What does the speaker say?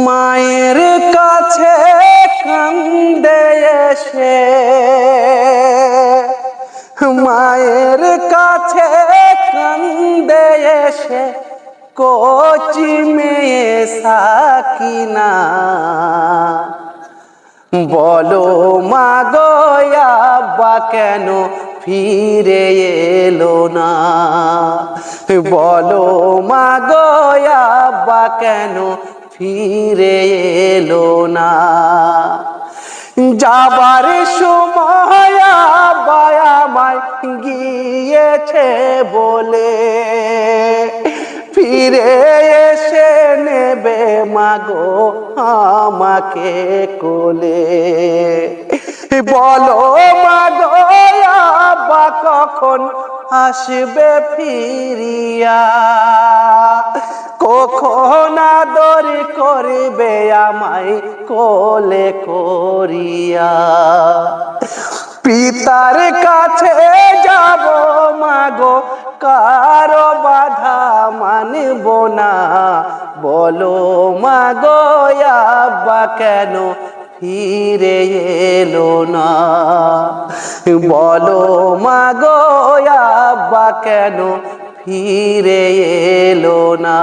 মায়ের কাছে কান্দে এসে, মায়ের কাছে কান্দে এসে কচি মেয়ে সাকিনা, বলো মা গো আব্বা কেন ফিরে এলো না, বলো মা গো আব্বা কেন ফিরে এলো না। যাবার সময় আব্বা আমায় গিয়েছে বলে, ফিরে এসে নেবে মা গো আমাকে কোলে, বলো মা গো আব্বা কখন আসবে ফিরিয়া, কখন আদর করবে আমায় কোলে করিয়া। পিতার কাছে যাব মা গো কারো বাধা মানব না, বলো মা গো আব্বা কেন ফিরে এলো না, বলো মা গো আব্বা কেন ফিরে এলো না।